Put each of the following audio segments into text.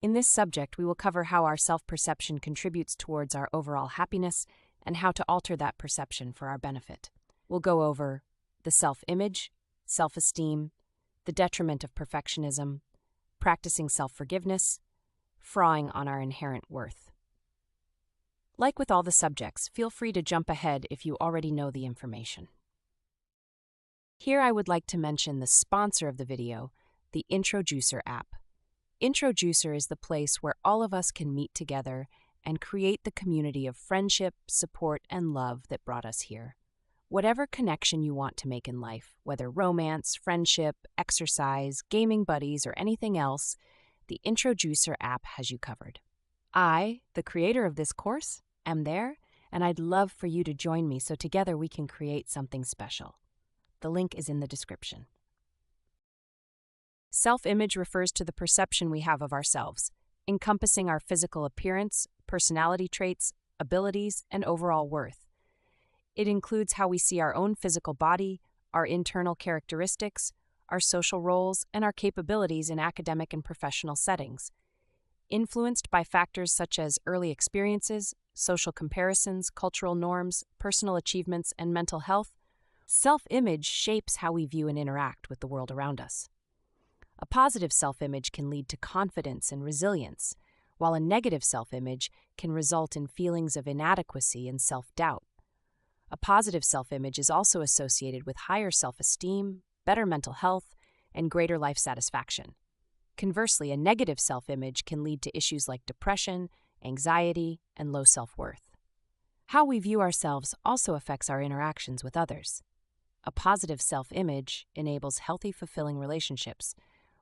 In this subject, we will cover how our self-perception contributes towards our overall happiness and how to alter that perception for our benefit. We'll go over the self-image, self-esteem, the detriment of perfectionism, practicing self-forgiveness, frawing on our inherent worth. Like with all the subjects, feel free to jump ahead if you already know the information. Here I would like to mention the sponsor of the video, the Introducer app. Introducer is the place where all of us can meet together and create the community of friendship, support, and love that brought us here. Whatever connection you want to make in life, whether romance, friendship, exercise, gaming buddies, or anything else, the Introducer app has you covered. I, the creator of this course, am there, and I'd love for you to join me so together we can create something special. The link is in the description. Self-image refers to the perception we have of ourselves, encompassing our physical appearance, personality traits, abilities, and overall worth. It includes how we see our own physical body, our internal characteristics, our social roles, and our capabilities in academic and professional settings. Influenced by factors such as early experiences, social comparisons, cultural norms, personal achievements, and mental health, self-image shapes how we view and interact with the world around us. A positive self-image can lead to confidence and resilience, while a negative self-image can result in feelings of inadequacy and self-doubt. A positive self-image is also associated with higher self-esteem, better mental health, and greater life satisfaction. Conversely, a negative self-image can lead to issues like depression, anxiety, and low self-worth. How we view ourselves also affects our interactions with others. A positive self-image enables healthy, fulfilling relationships,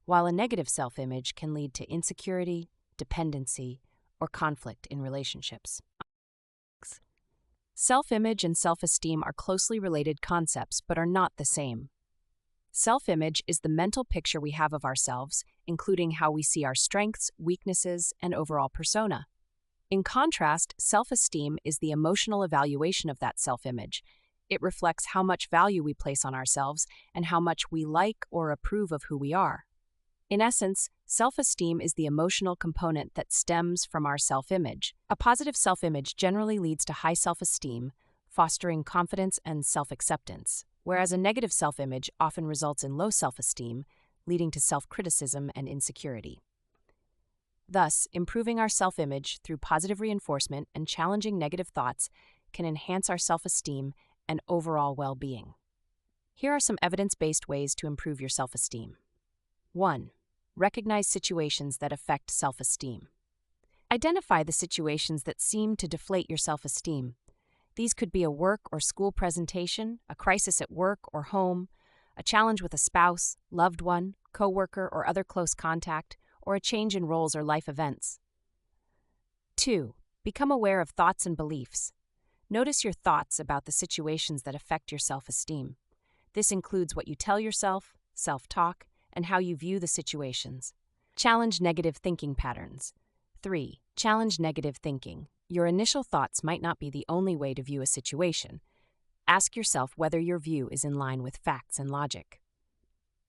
while a negative self-image can lead to insecurity, dependency, or conflict in relationships. Self-image and self-esteem are closely related concepts but are not the same. Self-image is the mental picture we have of ourselves, including how we see our strengths, weaknesses, and overall persona. In contrast, self-esteem is the emotional evaluation of that self-image. It reflects how much value we place on ourselves and how much we like or approve of who we are. In essence, self-esteem is the emotional component that stems from our self-image. A positive self-image generally leads to high self-esteem, fostering confidence and self-acceptance, whereas a negative self-image often results in low self-esteem, leading to self-criticism and insecurity. Thus, improving our self-image through positive reinforcement and challenging negative thoughts can enhance our self-esteem and overall well-being. Here are some evidence-based ways to improve your self-esteem. 1. Recognize situations that affect self-esteem. Identify the situations that seem to deflate your self-esteem. These could be a work or school presentation, a crisis at work or home, a challenge with a spouse, loved one, coworker, or other close contact, or a change in roles or life events. 2. Become aware of thoughts and beliefs. Notice your thoughts about the situations that affect your self-esteem. This includes what you tell yourself, self-talk, and how you view the situations. Challenge negative thinking patterns. 3. Challenge negative thinking. Your initial thoughts might not be the only way to view a situation. Ask yourself whether your view is in line with facts and logic.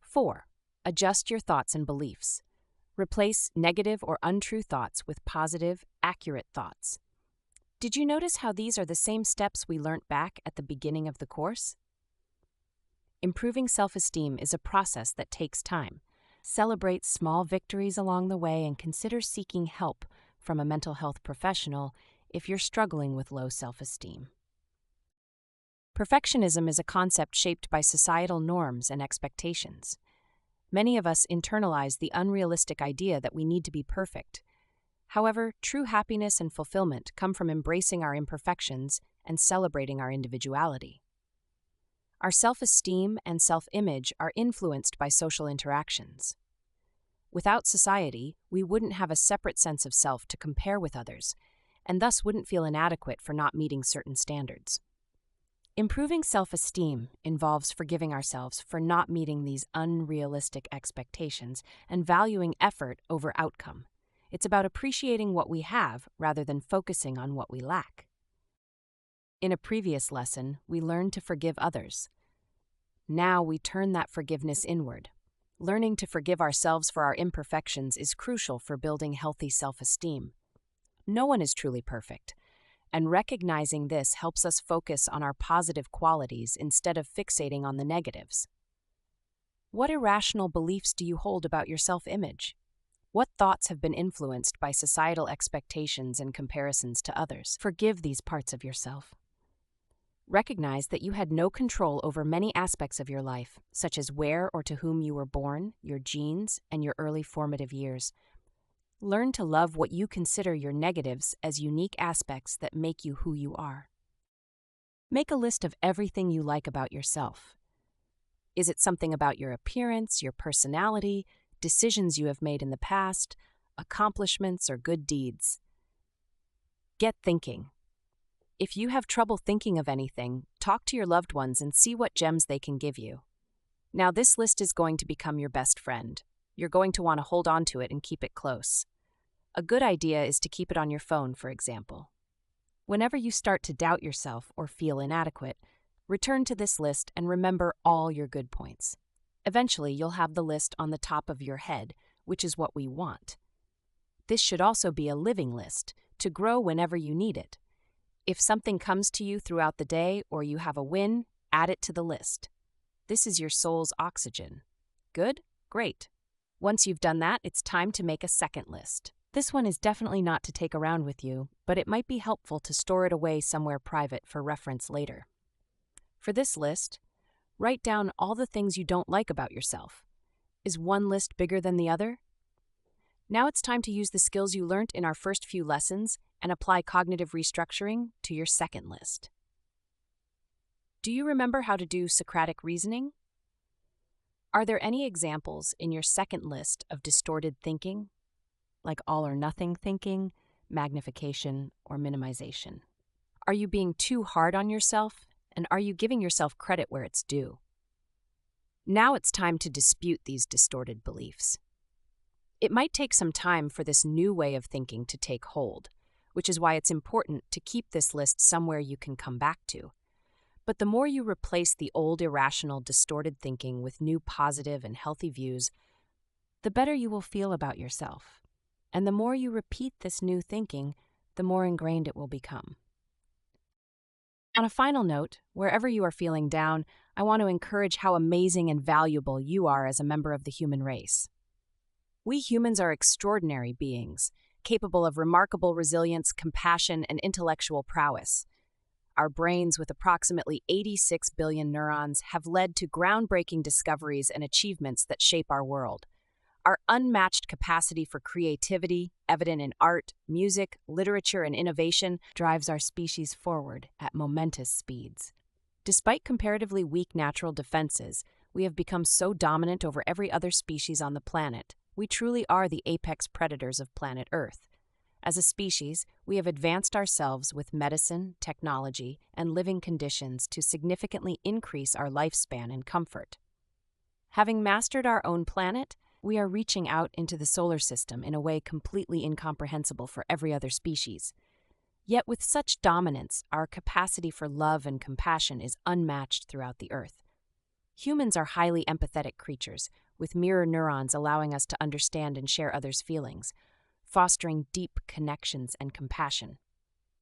4. Adjust your thoughts and beliefs. Replace negative or untrue thoughts with positive, accurate thoughts. Did you notice how these are the same steps we learnt back at the beginning of the course? Improving self-esteem is a process that takes time. Celebrate small victories along the way and consider seeking help from a mental health professional if you're struggling with low self-esteem. Perfectionism is a concept shaped by societal norms and expectations. Many of us internalize the unrealistic idea that we need to be perfect. However, true happiness and fulfillment come from embracing our imperfections and celebrating our individuality. Our self-esteem and self-image are influenced by social interactions. Without society, we wouldn't have a separate sense of self to compare with others, and thus wouldn't feel inadequate for not meeting certain standards. Improving self-esteem involves forgiving ourselves for not meeting these unrealistic expectations and valuing effort over outcome. It's about appreciating what we have rather than focusing on what we lack. In a previous lesson, we learned to forgive others. Now we turn that forgiveness inward. Learning to forgive ourselves for our imperfections is crucial for building healthy self-esteem. No one is truly perfect, and recognizing this helps us focus on our positive qualities instead of fixating on the negatives. What irrational beliefs do you hold about your self-image? What thoughts have been influenced by societal expectations and comparisons to others? Forgive these parts of yourself. Recognize that you had no control over many aspects of your life, such as where or to whom you were born, your genes, and your early formative years. Learn to love what you consider your negatives as unique aspects that make you who you are. Make a list of everything you like about yourself. Is it something about your appearance, your personality, decisions you have made in the past, accomplishments, or good deeds? Get thinking. If you have trouble thinking of anything, talk to your loved ones and see what gems they can give you. Now, this list is going to become your best friend. You're going to want to hold on to it and keep it close. A good idea is to keep it on your phone, for example. Whenever you start to doubt yourself or feel inadequate, return to this list and remember all your good points. Eventually, you'll have the list on the top of your head, which is what we want. This should also be a living list, to grow whenever you need it. If something comes to you throughout the day or you have a win, add it to the list. This is your soul's oxygen. Good? Great. Once you've done that, it's time to make a second list. This one is definitely not to take around with you, but it might be helpful to store it away somewhere private for reference later. For this list, write down all the things you don't like about yourself. Is one list bigger than the other? Now it's time to use the skills you learned in our first few lessons and apply cognitive restructuring to your second list. Do you remember how to do Socratic reasoning? Are there any examples in your second list of distorted thinking, like all or nothing thinking, magnification, or minimization? Are you being too hard on yourself? And are you giving yourself credit where it's due? Now it's time to dispute these distorted beliefs. It might take some time for this new way of thinking to take hold, which is why it's important to keep this list somewhere you can come back to. But the more you replace the old irrational, distorted thinking with new positive and healthy views, the better you will feel about yourself. And the more you repeat this new thinking, the more ingrained it will become. On a final note, wherever you are feeling down, I want to encourage how amazing and valuable you are as a member of the human race. We humans are extraordinary beings, capable of remarkable resilience, compassion, and intellectual prowess. Our brains, with approximately 86 billion neurons, have led to groundbreaking discoveries and achievements that shape our world. Our unmatched capacity for creativity, evident in art, music, literature, and innovation, drives our species forward at momentous speeds. Despite comparatively weak natural defenses, we have become so dominant over every other species on the planet. We truly are the apex predators of planet Earth. As a species, we have advanced ourselves with medicine, technology, and living conditions to significantly increase our lifespan and comfort. Having mastered our own planet, we are reaching out into the solar system in a way completely incomprehensible for every other species. Yet with such dominance, our capacity for love and compassion is unmatched throughout the Earth. Humans are highly empathetic creatures, with mirror neurons allowing us to understand and share others' feelings, fostering deep connections and compassion.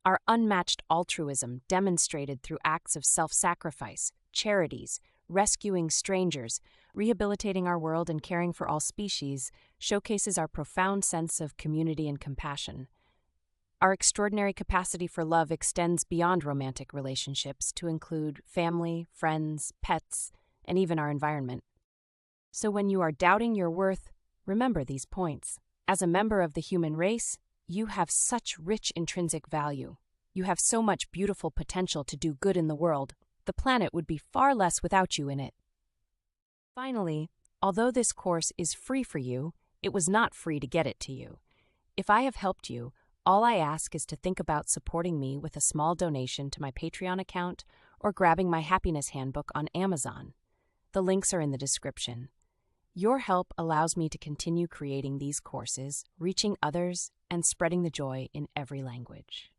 Our unmatched altruism, demonstrated through acts of self-sacrifice, charities, rescuing strangers, rehabilitating our world, and caring for all species, showcases our profound sense of community and compassion. Our extraordinary capacity for love extends beyond romantic relationships to include family, friends, pets, and even our environment. So when you are doubting your worth, remember these points. As a member of the human race, you have such rich intrinsic value. You have so much beautiful potential to do good in the world. The planet would be far less without you in it. Finally, although this course is free for you, it was not free to get it to you. If I have helped you, all I ask is to think about supporting me with a small donation to my Patreon account or grabbing my Happiness Handbook on Amazon. The links are in the description. Your help allows me to continue creating these courses, reaching others, and spreading the joy in every language.